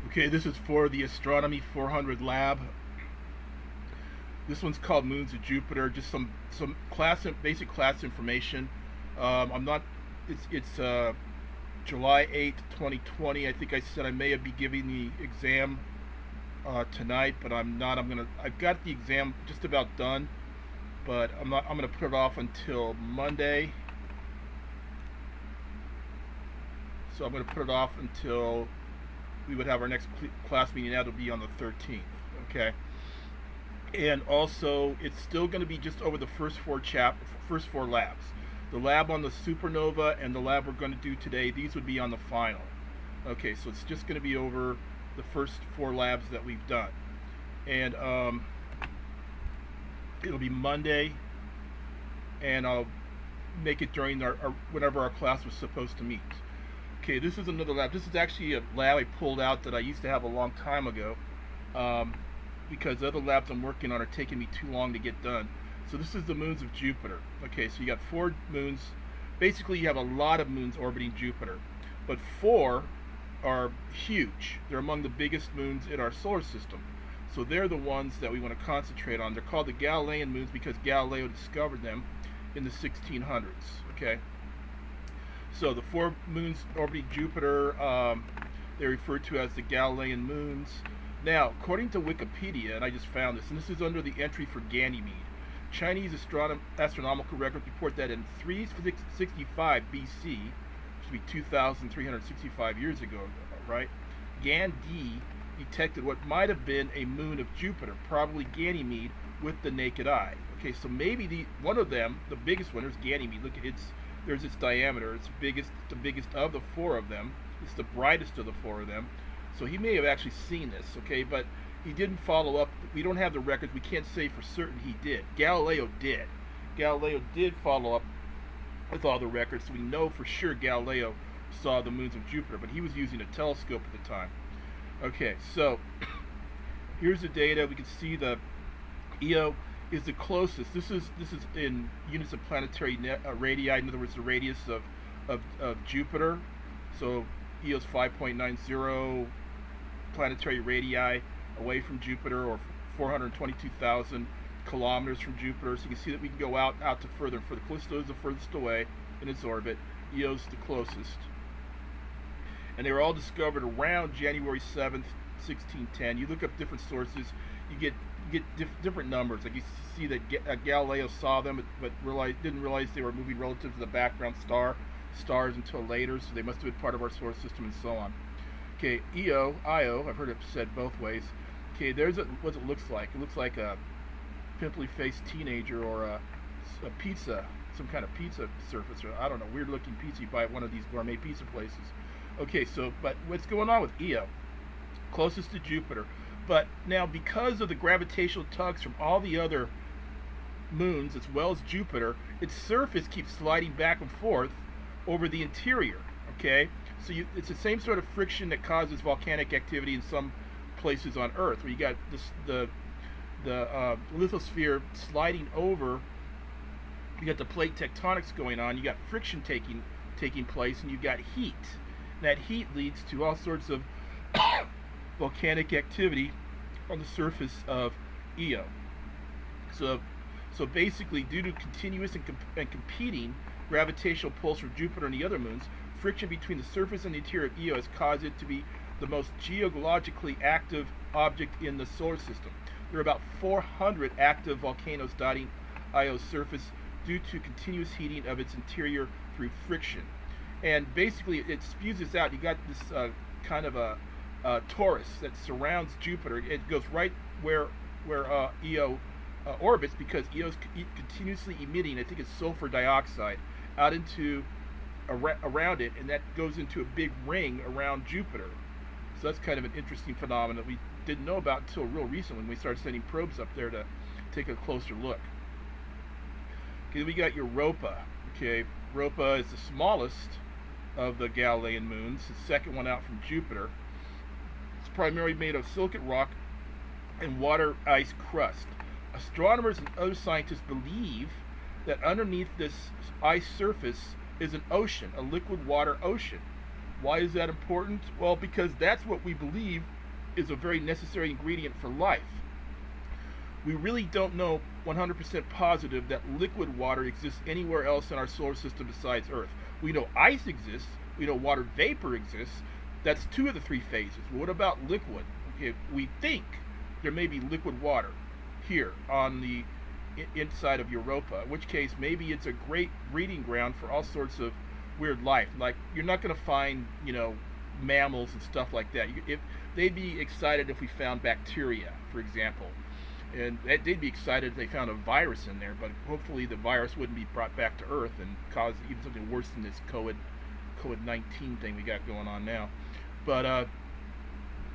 Okay, this is for the Astronomy 400 Lab. This one's called Moons of Jupiter. Just some basic class information. I'm not. It's July 8th, 2020. I think I said I may be giving the exam tonight, but I'm not. I've got the exam just about done, but I'm not. I'm gonna put it off until Monday. So I'm gonna put it off until we would have our next class meeting. That'll be on the 13th. Okay. And also, it's still going to be just over the first four labs. The lab on the supernova and the lab we're going to do today, these would be on the final. Okay, so it's just going to be over the first four labs that we've done. And it'll be Monday, and I'll make it during our whenever our class was supposed to meet. Okay, this is another lab. This is actually a lab I pulled out that I used to have a long time ago. Because other labs I'm working on are taking me too long to get done. So this is the moons of Jupiter. Okay, so you got 4 moons. Basically, you have a lot of moons orbiting Jupiter, but 4 are huge. They're among the biggest moons in our solar system. So they're the ones that we want to concentrate on. They're called the Galilean Moons because Galileo discovered them in the 1600s. Okay, so the 4 moons orbiting Jupiter, they're referred to as the Galilean Moons. Now, according to Wikipedia, and I just found this, and this is under the entry for Ganymede, Chinese astronomical records report that in 365 BC, which would be 2,365 years ago, right, Gan D detected what might have been a moon of Jupiter, probably Ganymede, with the naked eye. Okay, so maybe one of them, the biggest one, there's Ganymede. Look at there's its diameter. It's the biggest of the 4 of them. It's the brightest of the 4 of them. So he may have actually seen this, okay, but he didn't follow up. We don't have the records. We can't say for certain he did. Galileo did. Galileo did follow up with all the records, so we know for sure Galileo saw the moons of Jupiter, but he was using a telescope at the time. Okay, so here's the data. We can see the Io is the closest. This is in units of planetary radii. In other words, the radius of Jupiter. So Io's 5.90 planetary radii away from Jupiter, or 422,000 kilometers from Jupiter. So you can see that we can go out to further and further. Callisto is the furthest away in its orbit. Io's the closest. And they were all discovered around January 7th, 1610. You look up different sources, you get different numbers. Like you see that Galileo saw them, but didn't realize they were moving relative to the background stars until later, so they must have been part of our solar system and so on. Okay, Io, I've heard it said both ways. Okay, there's what it looks like. It looks like a pimply-faced teenager or a pizza, some kind of pizza surface, or I don't know, weird-looking pizza you buy at one of these gourmet pizza places. Okay, so, but what's going on with Io? Closest to Jupiter. But now, because of the gravitational tugs from all the other moons, as well as Jupiter, its surface keeps sliding back and forth over the interior. Okay, so it's the same sort of friction that causes volcanic activity in some places on Earth, where you got the lithosphere sliding over. You got the plate tectonics going on. You got friction taking place, and you got heat. That heat leads to all sorts of volcanic activity on the surface of Io. So basically, due to continuous and competing gravitational pulls from Jupiter and the other moons, friction between the surface and the interior of Io has caused it to be the most geologically active object in the solar system. There are about 400 active volcanoes dotting Io's surface due to continuous heating of its interior through friction. And basically, it spews this out. You got this kind of a torus that surrounds Jupiter. It goes right where Io orbits, because Io's continuously emitting, I think it's sulfur dioxide, out into around it, and that goes into a big ring around Jupiter. So that's kind of an interesting phenomenon that we didn't know about until real recently when we started sending probes up there to take a closer look. Okay, we got Europa. Okay, Europa is the smallest of the Galilean moons, the second one out from Jupiter. It's primarily made of silicate rock and water ice crust. Astronomers and other scientists believe that underneath this ice surface is an ocean, a liquid water ocean. Why is that important? Well, because that's what we believe is a very necessary ingredient for life. We really don't know 100% positive that liquid water exists anywhere else in our solar system besides Earth. We know ice exists, we know water vapor exists. That's 2 of the 3 phases. But what about liquid? Okay, we think there may be liquid water here on the inside of Europa, in which case maybe it's a great breeding ground for all sorts of weird life. Like, you're not going to find, mammals and stuff like that. If they'd be excited if we found bacteria, for example, and they'd be excited if they found a virus in there, but hopefully the virus wouldn't be brought back to Earth and cause even something worse than this COVID-19 thing we got going on now. But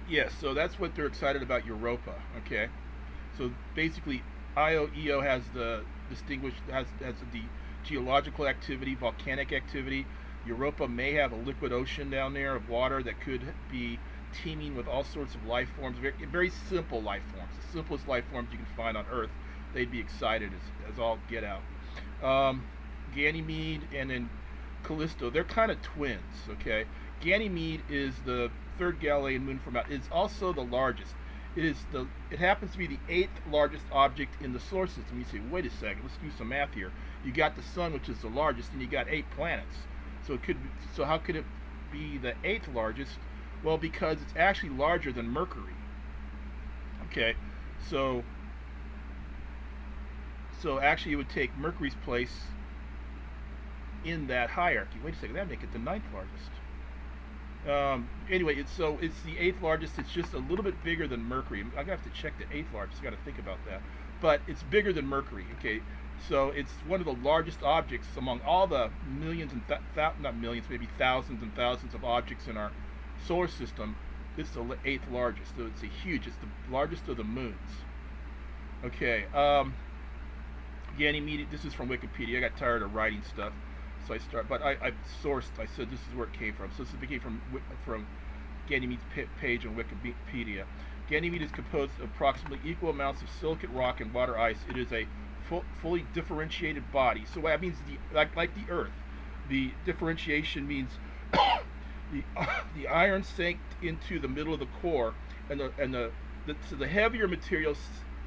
yeah, so that's what they're excited about Europa. Okay, so basically EO has the geological activity, volcanic activity. Europa may have a liquid ocean down there of water that could be teeming with all sorts of life forms, very simple life forms, the simplest life forms you can find on Earth. They'd be excited as all get out. Ganymede and then Callisto, they're kind of twins. Okay, Ganymede is the 3rd Galilean moon from out. It's also the largest. It happens to be the 8th largest object in the solar system. You say, wait a second, let's do some math here. You got the sun, which is the largest, and you got 8 planets. So how could it be the 8th largest? Well, because it's actually larger than Mercury. Okay, so actually it would take Mercury's place in that hierarchy. Wait a second, that'd make it the 9th largest. Anyway, it's the 8th largest. It's just a little bit bigger than Mercury. I'm gonna have to check the 8th largest. I got to think about that. But it's bigger than Mercury. Okay, so it's one of the largest objects among all the millions and not millions, maybe thousands and thousands of objects in our solar system. It's the 8th largest. So it's huge. It's the largest of the moons. Okay, Ganymede. This is from Wikipedia. I got tired of writing stuff. So I said this is where it came from. So this came from Ganymede's page on Wikipedia. Ganymede is composed of approximately equal amounts of silicate rock and water ice. It is a fully differentiated body. So what that means, like the Earth, the differentiation means the iron sank into the middle of the core, so the heavier material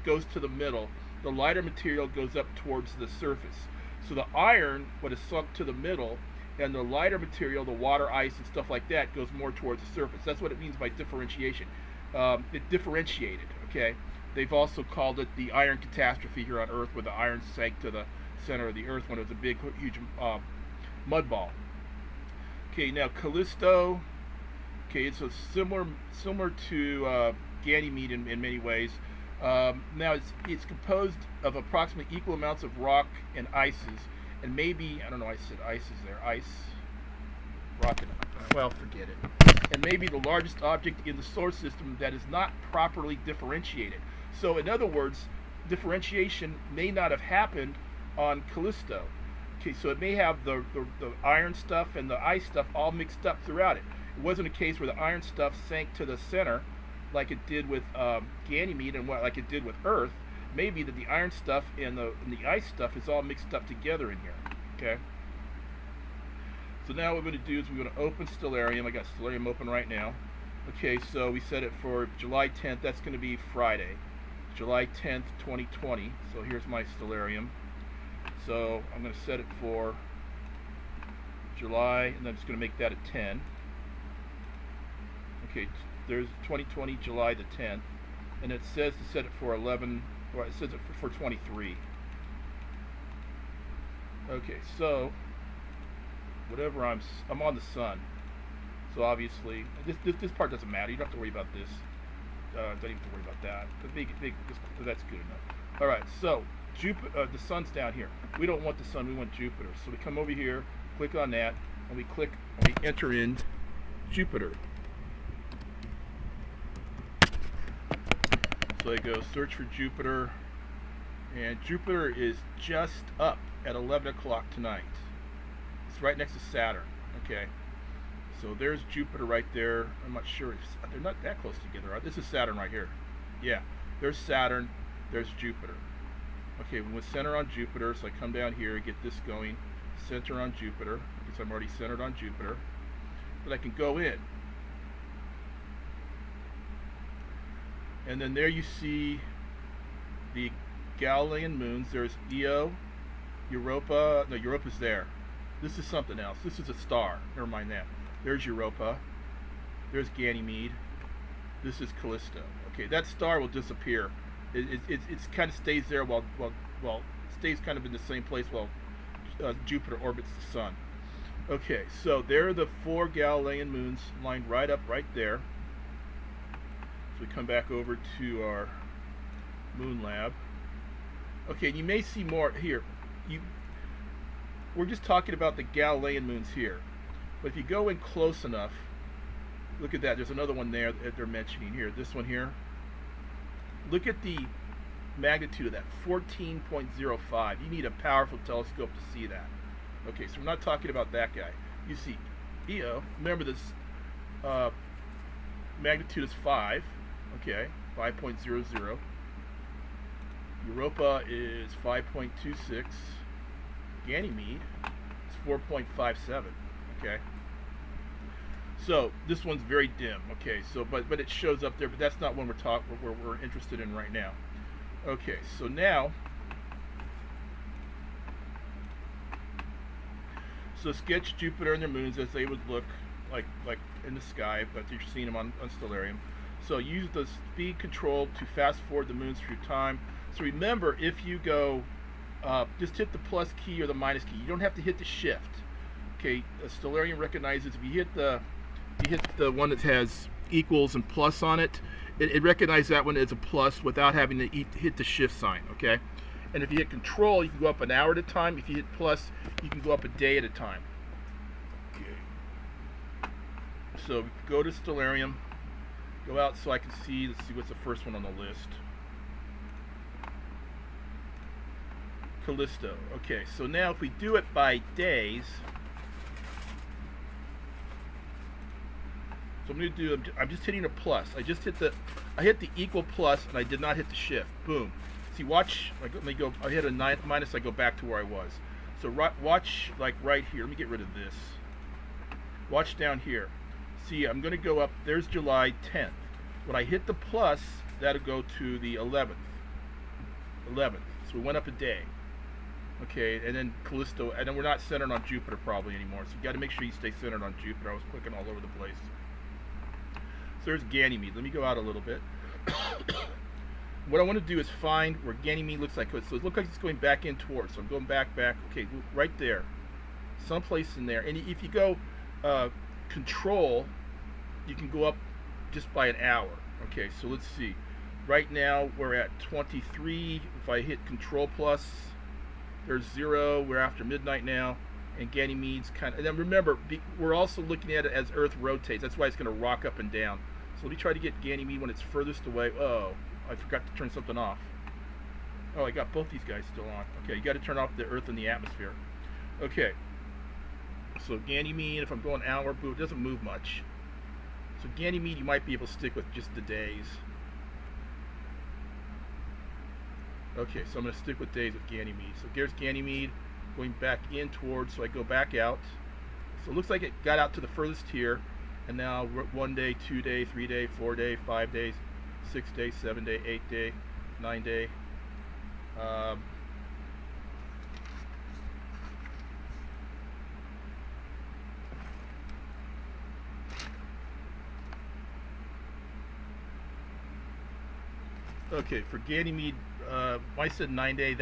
goes to the middle. The lighter material goes up towards the surface. So the iron, what is sunk to the middle, and the lighter material, the water, ice, and stuff like that, goes more towards the surface. That's what it means by differentiation. It differentiated, okay? They've also called it the iron catastrophe here on Earth, where the iron sank to the center of the Earth when it was a big, huge mud ball. Okay, now Callisto, okay, it's similar to Ganymede in many ways. Now it's composed of approximately equal amounts of rock and ices, and maybe, I don't know, I said ices there, ice, rock, and, well, forget it. And maybe the largest object in the solar system that is not properly differentiated. So in other words, differentiation may not have happened on Callisto. Okay, so it may have the iron stuff and the ice stuff all mixed up throughout it. It wasn't a case where the iron stuff sank to the center like it did with Ganymede and like it did with Earth. Maybe that the iron stuff and the ice stuff is all mixed up together in here. Okay. So now what we're going to do is we're going to open Stellarium. I got Stellarium open right now. Okay, so we set it for July 10th. That's going to be Friday, July 10th, 2020. So here's my Stellarium. So I'm going to set it for July, and I'm just going to make that a 10. Okay, there's 2020, July the 10th, and it says to set it for 11, or it says it for 23. Okay, so whatever I'm on the sun, so obviously this part doesn't matter. You don't have to worry about this. Don't even have to worry about that. That's good enough. All right, so Jupiter, the sun's down here. We don't want the sun. We want Jupiter. So we come over here, click on that, and we enter in Jupiter. So I go search for Jupiter, and Jupiter is just up at 11 o'clock tonight. It's right next to Saturn. Okay, so there's Jupiter right there. I'm not sure if they're not that close together. This is Saturn right here. Yeah, there's Saturn, there's Jupiter. Okay, we center on Jupiter, so I come down here, get this going, center on Jupiter, because I'm already centered on Jupiter. But I can go in. And then there you see the Galilean moons. There's Io, Europa. No, Europa's there. This is something else. This is a star. Never mind that. There's Europa. There's Ganymede. This is Callisto. Okay, that star will disappear. It's kind of stays there while stays kind of in the same place while Jupiter orbits the sun. Okay, so there are the 4 Galilean moons lined right up right there. So we come back over to our moon lab. Okay, and you may see more here. We're just talking about the Galilean moons here. But if you go in close enough, look at that. There's another one there that they're mentioning here. This one here. Look at the magnitude of that, 14.05. You need a powerful telescope to see that. Okay, so we're not talking about that guy. You see Io. Remember this magnitude is 5. Okay, 5.00. Europa is 5.26. Ganymede is 4.57. Okay. So this one's very dim. Okay, so but it shows up there, but that's not one we're interested in right now. Okay, so now sketch Jupiter and their moons as they would look like in the sky, but you're seeing them on Stellarium. So use the speed control to fast forward the moons through time. So remember, if you go just hit the plus key or the minus key. You don't have to hit the shift. Okay, Stellarium recognizes if you hit the one that has equals and plus on it, it recognizes that one as a plus without having to hit the shift sign. Okay, and if you hit control, you can go up an hour at a time. If you hit plus, you can go up a day at a time. Okay. So go to Stellarium, go out so I can see. Let's see what's the first one on the list. Callisto. Okay, so now if we do it by days, so I'm going to do. I'm just hitting a plus. I hit the equal plus, and I did not hit the shift. Boom. See, watch. Let me go. I hit a minus. I go back to where I was. So watch, like right here. Let me get rid of this. Watch down here. See, I'm going to go up. There's July 10th. When I hit the plus, that'll go to the 11th. 11th. So we went up a day. Okay, and then Callisto, and then we're not centered on Jupiter probably anymore. So you got to make sure you stay centered on Jupiter. I was clicking all over the place. So there's Ganymede. Let me go out a little bit. What I want to do is find where Ganymede looks like. So it looks like it's going back in towards. So I'm going back. Okay, right there, someplace in there. And if you go control, you can go up just by an hour. Okay, so let's see. Right now we're at 23. If I hit control plus, there's 0. We're after midnight now, and Ganymede's kind of. And then remember, we're also looking at it as Earth rotates. That's why it's going to rock up and down. So let me try to get Ganymede when it's furthest away. Oh, I forgot to turn something off. Oh, I got both these guys still on. Okay, you got to turn off the Earth and the atmosphere. Okay. So Ganymede, if I'm going hour, it doesn't move much. So Ganymede, you might be able to stick with just the days. Okay, so I'm going to stick with days with Ganymede. So there's Ganymede going back in towards, so I go back out. So it looks like it got out to the furthest here, and now we're 1 day, 2 day, 3 day, 4 day, 5 days, 6 day, 7 day, 8 day, 9 day. Okay, for Ganymede, I said 9 day.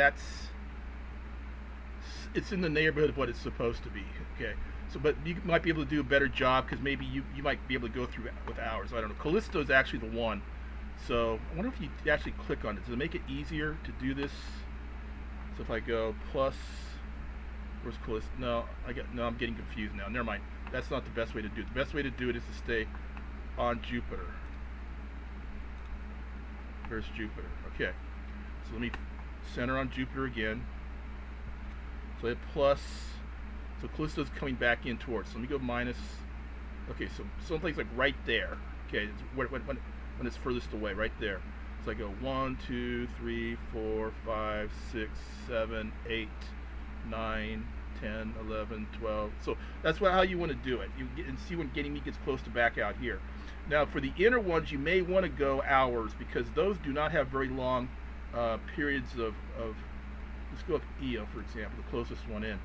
It's in the neighborhood of what it's supposed to be. Okay, so but you might be able to do a better job because maybe you might be able to go through with hours. I don't know. Callisto is actually the one. So I wonder if you actually click on it. Does it make it easier to do this? So if I go plus, where's Callisto? No, I'm getting confused now. Never mind. That's not the best way to do it. The best way to do it is to stay on Jupiter. There's Jupiter. Okay. So let me center on Jupiter again. So I hit plus. So Callisto's coming back in towards. So let me go minus. Okay, so someplace like right there. Okay, when it's furthest away, right there. So I go 1, 2, 3, 4, 5, 6, 7, 8, 9, 10, 11, 12. So that's how you want to do it. You get, and see when Ganymede gets close to back out here. Now for the inner ones, you may want to go hours because those do not have very long periods of let's go with Io, for example, the closest one in.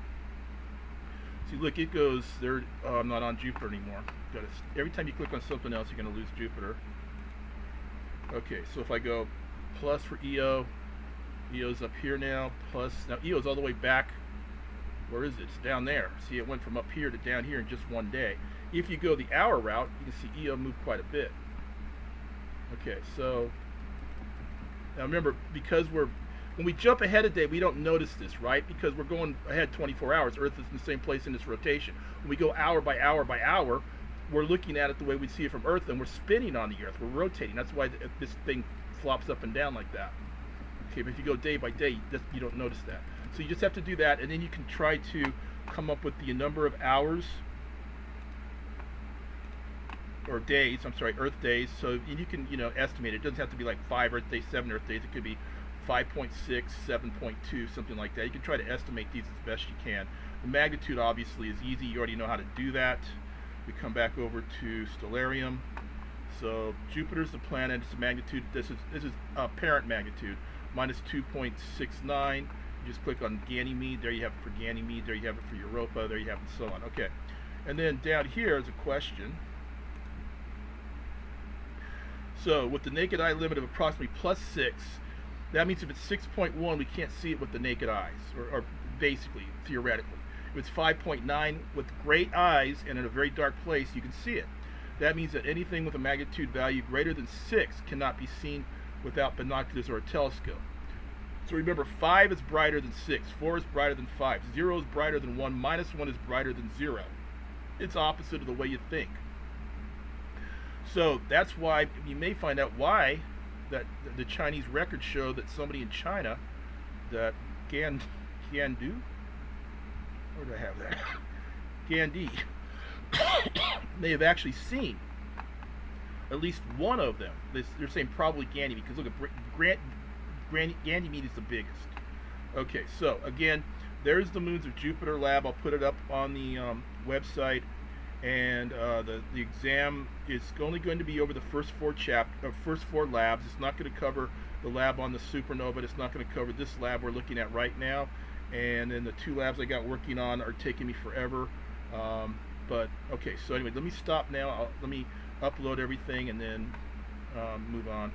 See, look, it goes there. I'm not on Jupiter anymore. Every time you click on something else, you're going to lose Jupiter. Okay, so if I go plus for Io, Io's up here now, plus, now Io's all the way back, where is it? It's down there. See, it went from up here to down here in just one day. If you go the hour route, you can see Io move quite a bit. Okay, so, now remember, because when we jump ahead a day, we don't notice this, right? Because we're going ahead 24 hours. Earth is in the same place in its rotation. When we go hour by hour by hour, we're looking at it the way we see it from Earth, and we're spinning on the Earth. We're rotating. That's why this thing flops up and down like that. Okay, but if you go day by day, you don't notice that. So you just have to do that, and then you can try to come up with the number of hours or days. I'm sorry, Earth days. So you can estimate it. It doesn't have to be like 5 Earth days, 7 Earth days. It could be 5.6, 7.2, something like that. You can try to estimate these as best you can. The magnitude obviously is easy. You already know how to do that. We come back over to Stellarium. So Jupiter's the planet. It's a magnitude. This is apparent magnitude, minus 2.69. You just click on Ganymede. There you have it for Ganymede. There you have it for Europa. There you have it, and so on. Okay. And then down here is a question. So with the naked eye limit of approximately +6, that means if it's 6.1, we can't see it with the naked eyes, or basically, theoretically. If it's 5.9 with great eyes and in a very dark place, you can see it. That means that anything with a magnitude value greater than 6 cannot be seen without binoculars or a telescope. So remember, 5 is brighter than 6, 4 is brighter than 5, 0 is brighter than 1, -1 is brighter than 0. It's opposite of the way you think. So that's why you may find out why that the Chinese records show that somebody in China, that Gandu, where did I have that? Gandhi, they have actually seen at least one of them. They're saying probably Ganymede, because look at Ganymede is the biggest. Okay, so again, there's the Moons of Jupiter lab. I'll put it up on the website, and the exam is only going to be over the first four labs. It's not going to cover the lab on the supernova. It's not going to cover this lab we're looking at right now, and then the 2 labs I got working on are taking me forever. But okay, so anyway, let me stop now. Let me upload everything and then move on.